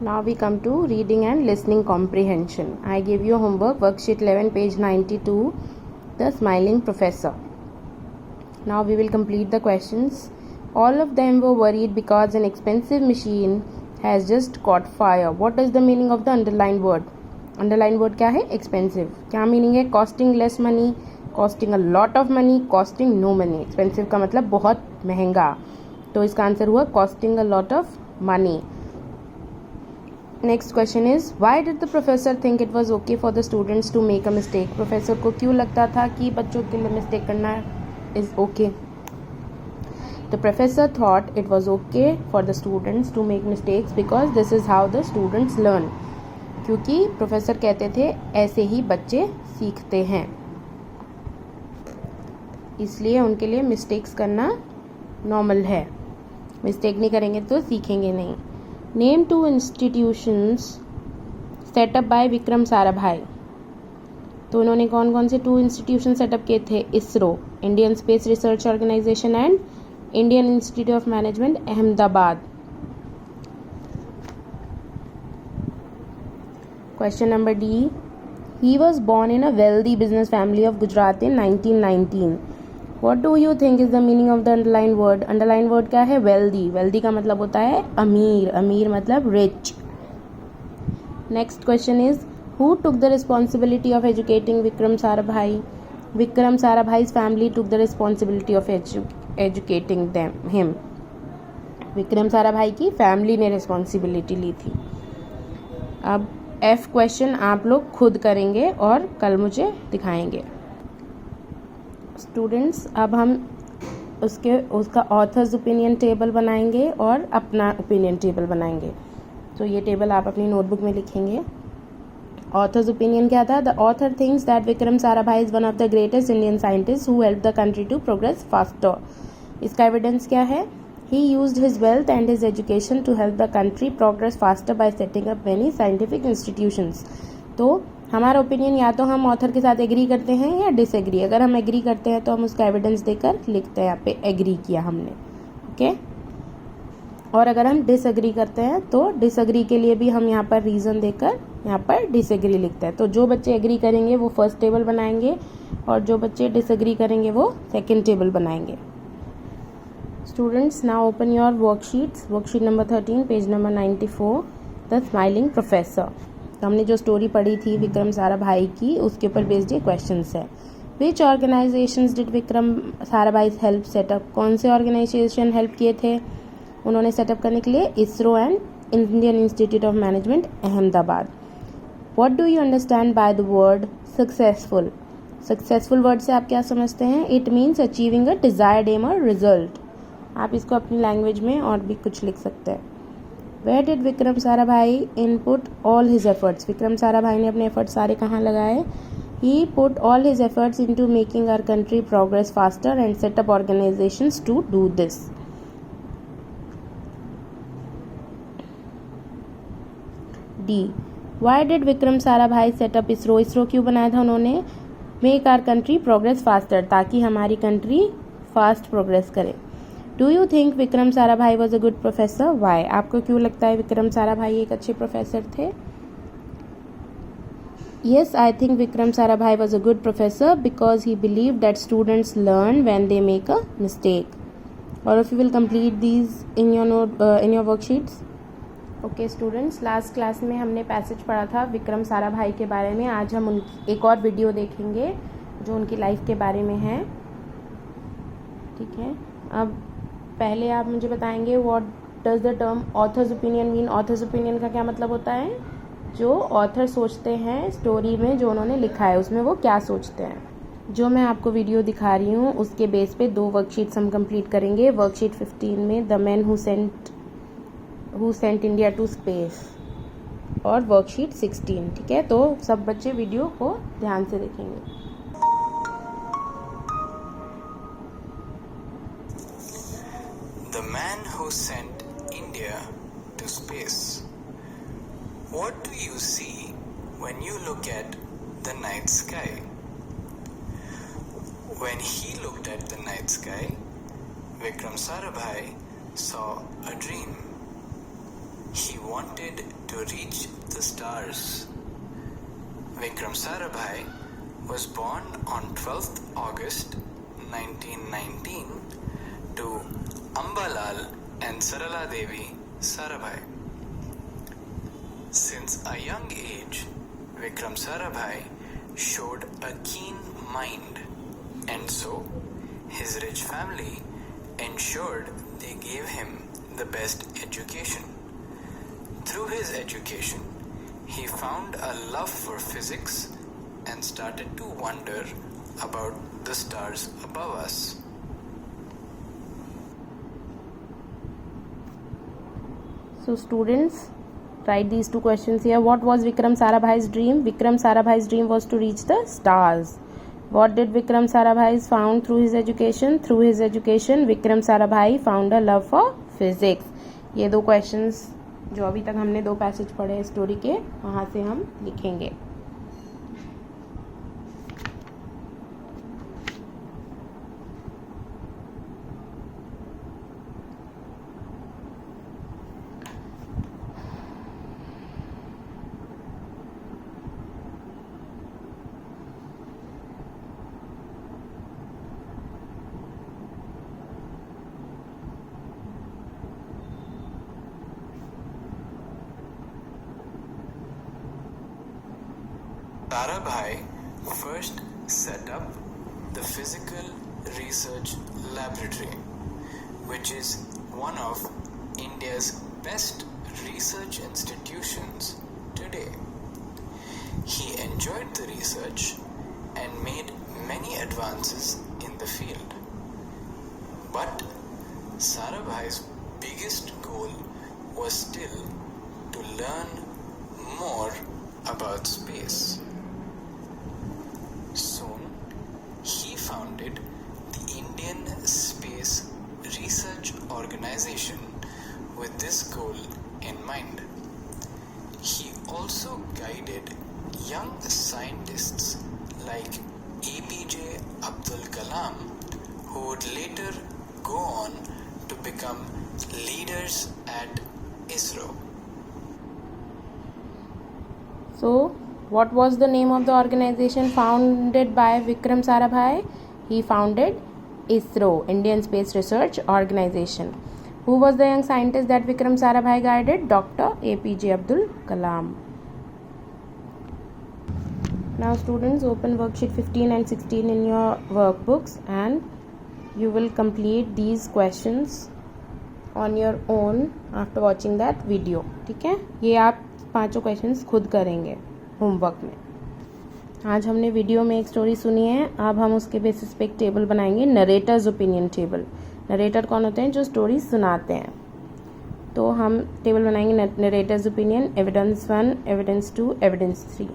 Now we come to reading and listening comprehension. I give you homework, worksheet 11, page 92, The Smiling Professor. Now we will complete the questions. All of them were worried because an expensive machine has just caught fire. What is the meaning of the underlined word? Underlined word क्या है? Expensive. क्या meaning है? Costing less money, costing a lot of money, costing no money. Expensive का मतलब बहुत महंगा, तो इसका आंसर हुआ costing a lot of money. Next question is, why did the professor think it was okay for the students to make a mistake? Professor को क्यों लगता था कि बच्चों के लिए mistake करना is okay? The professor thought it was okay for the students to make mistakes because this is how the students learn. क्योंकि प्रोफेसर कहते थे ऐसे ही बच्चे सीखते हैं, इसलिए उनके लिए मिस्टेक्स करना नॉर्मल है. मिस्टेक नहीं करेंगे तो सीखेंगे नहीं. Name 2 institutions set up by Vikram Sarabhai. तो उन्होंने कौन कौन से 2 इंस्टीट्यूशन सेटअप किए थे? ISRO, Indian Space Research Organisation and Indian Institute of Management, Ahmedabad. Question number D. He was born in a wealthy business family of Gujarat in 1919. What do you think is the meaning of the underlined word? Underlined word क्या है? Wealthy. Wealthy का मतलब होता है अमीर. अमीर मतलब rich. Next question is, who took the responsibility of educating Vikram Sarabhai? Vikram Sarabhai's family took the responsibility of educating him. Vikram Sarabhai की फैमिली ने रिस्पॉन्सिबिलिटी ली थी. अब F क्वेश्चन आप लोग खुद करेंगे और कल मुझे दिखाएंगे. स्टूडेंट्स, अब हम उसका ऑथर्स ओपिनियन टेबल बनाएंगे और अपना ओपिनियन टेबल बनाएंगे. तो ये टेबल आप अपनी नोटबुक में लिखेंगे. ऑथर्स ओपिनियन क्या था? The author thinks that Vikram Sarabhai is one of the greatest Indian scientist who help the country to progress faster. इसका एविडेंस क्या है? He used his wealth and his education to help the country progress faster by setting up many scientific institutions. तो हमारा opinion या तो हम author के साथ एग्री करते हैं या डिसएग्री. अगर हम एग्री करते हैं तो हम उसका एविडेंस देकर लिखते हैं यहाँ पे एग्री किया हमने. ओके. और अगर हम डिसएग्री करते हैं तो डिसएग्री के लिए भी हम यहाँ पर रीज़न देकर यहाँ पर डिसएग्री लिखते हैं. तो जो बच्चे एग्री करेंगे वो फर्स्ट टेबल बनाएंगे और जो बच्चे डिसएग्री करेंगे वो सेकेंड टेबल बनाएंगे. Students, now open your worksheets. Worksheet number 13, page number 94, The Smiling Professor. तो हमने जो स्टोरी पढ़ी थी विक्रम साराभाई की, उसके ऊपर बेस्ड ये क्वेश्चंस है. Which organizations did Vikram Sarabhai help setup? कौन से ऑर्गेनाइजेशन हेल्प किए थे उन्होंने सेटअप करने के लिए? ISRO and Indian Institute of Management, Ahmedabad. What do you understand by the word successful? Successful word से आप क्या समझते हैं? It means achieving a desired aim or result. आप इसको अपनी लैंग्वेज में और भी कुछ लिख सकते हैं. Where did Vikram Sarabhai input all his efforts? Vikram Sarabhai ने अपने एफर्ट्स सारे कहाँ लगाए? He put all his efforts into making our country progress faster and set up organisations to do this. D. Why did Vikram Sarabhai set up ISRO? ISRO क्यों बनाया था उन्होंने? Make our country progress faster, ताकि हमारी country fast progress करे. Do you think Vikram Sarabhai was a good professor? Y? आपको क्यों लगता है विक्रम साराभाई एक अच्छे प्रोफेसर थे? Yes, I think Vikram Sarabhai was a good professor because he believe that students learn when they make a mistake. और if you will complete these in your worksheets. Okay students, last class में हमने passage पढ़ा था विक्रम साराभाई के बारे में. आज हम एक और वीडियो देखेंगे जो उनकी लाइफ के बारे में है. ठीक है. अब पहले आप मुझे बताएंगे what does the term authors opinion mean. Authors opinion का क्या मतलब होता है? जो ऑथर सोचते हैं स्टोरी में, जो उन्होंने लिखा है उसमें वो क्या सोचते हैं. जो मैं आपको वीडियो दिखा रही हूँ उसके बेस पे 2 वर्कशीट्स हम कंप्लीट करेंगे. वर्कशीट 15 में the man who sent India to space और वर्कशीट 16. ठीक है. तो सब बच्चे वीडियो को ध्यान से देखेंगे. The man who sent India to space. What do you see when you look at the night sky? When he looked at the night sky, Vikram Sarabhai saw a dream. He wanted to reach the stars. Vikram Sarabhai was born on 12th August 1919 to Ambalal and Sarala Devi Sarabhai. Since a young age, Vikram Sarabhai showed a keen mind, and so his rich family ensured they gave him the best education. Through his education, he found a love for physics and started to wonder about the stars above us. So students, write these two questions here. What was Vikram Sarabhai's dream? Vikram Sarabhai's dream was to reach the stars. What did Vikram Sarabhai found through his education? Through his education, Vikram Sarabhai found a love for physics. ये दो questions जो अभी तक हमने दो passage पढ़े story के, वहाँ से हम लिखेंगे. Sarabhai first set up the Physical Research Laboratory, which is one of India's best research institutions today. He enjoyed the research and made many advances in the field. But Sarabhai's biggest goal was still to learn more about space. Soon, he founded the Indian Space Research Organization with this goal in mind. He also guided young scientists like APJ Abdul Kalam, who would later go on to become leaders at ISRO. So, what was the name of the organization founded by Vikram Sarabhai? He founded ISRO, Indian Space Research Organization. Who was the young scientist that Vikram Sarabhai guided? Dr. APJ Abdul Kalam. Now students, open worksheet 15 and 16 in your workbooks and you will complete these questions on your own after watching that video. ठीक है, ये आप पांचों questions खुद करेंगे homework में. आज हमने वीडियो में एक स्टोरी सुनी है, अब हम उसके बेसिस पे एक टेबल बनाएंगे, नरेटर्स ओपिनियन टेबल. नरेटर कौन होते हैं? जो स्टोरी सुनाते हैं. तो हम टेबल बनाएंगे narrator's opinion, evidence 1, evidence 2, evidence 3.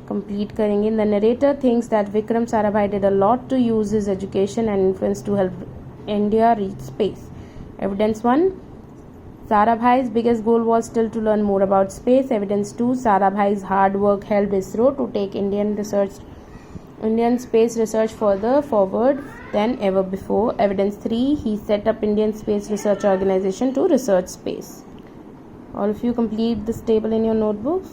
Complete करेंगे. The narrator thinks that Vikram Sarabhai did a lot to use his education and influence to help India reach space. Evidence 1, Sarabhai's biggest goal was still to learn more about space. Evidence 2, Sarabhai's hard work helped ISRO to take Indian space research further forward than ever before. Evidence 3, he set up Indian Space Research Organization to research space. All of you complete this table in your notebooks.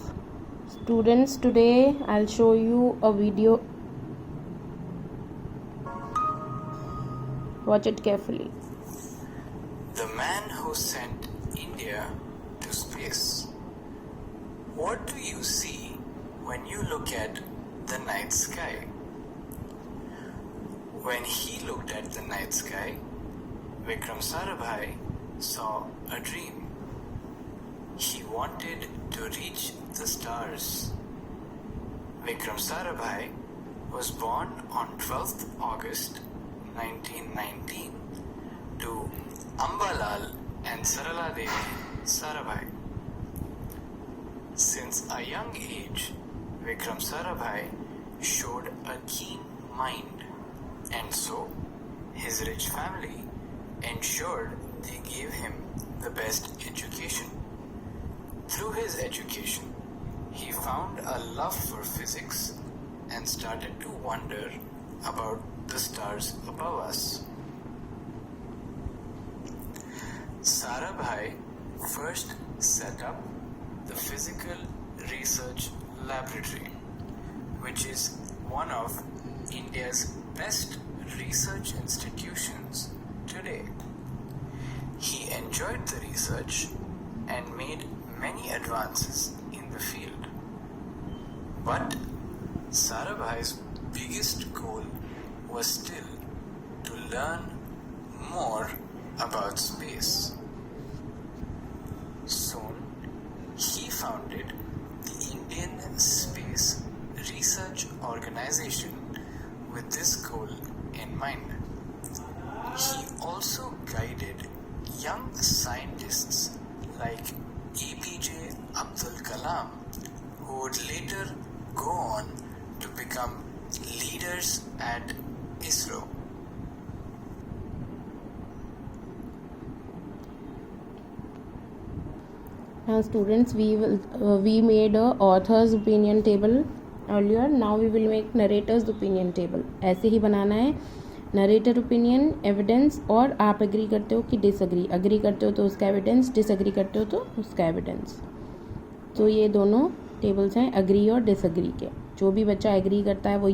Students, today I'll show you a video. Watch it carefully. The man who sent India to space. What do you see when you look at the night sky? When he looked at the night sky, Vikram Sarabhai saw a dream. He wanted to reach the stars. Vikram Sarabhai was born on 12th August 1919 to Ambalal and Sarala Devi Sarabhai. Since a young age, Vikram Sarabhai showed a keen mind, and so his rich family ensured they gave him the best education. Through his education, he found a love for physics and started to wonder about the stars above us. Sarabhai first set up the Physical Research Laboratory, which is one of India's best research institutions today. He enjoyed the research and made many advances in the field. But Sarabhai's biggest goal was still to learn more about space. Soon, he founded the Indian Space Research Organization with this goal in mind. He also guided young scientists like APJ Abdul Kalam, who would later go on to become leaders at ISRO. Now students, we made a author's opinion table earlier. Now we will make narrator's opinion table. ऐसे ही बनाना है. Narrator opinion, evidence, और आप agree करते हो कि disagree. Agree करते हो तो उसका एविडेंस, डिसएग्री करते हो तो उसका एविडेंस. तो ये दोनों टेबल्स हैं एग्री और डिसएग्री के. जो भी बच्चा एग्री करता है वो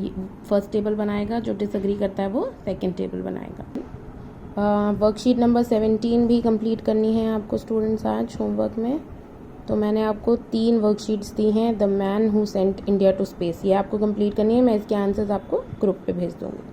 फर्स्ट टेबल बनाएगा, जो डिसएग्री करता है वो सेकंड टेबल बनाएगा. वर्कशीट नंबर 17 भी कंप्लीट करनी है आपको स्टूडेंट्स आज होमवर्क में. तो मैंने आपको 3 वर्कशीट्स दी हैं. The man who sent India to space, ये आपको कंप्लीट करनी है. मैं इसके आंसर्स आपको ग्रुप पे भेज दूँगी.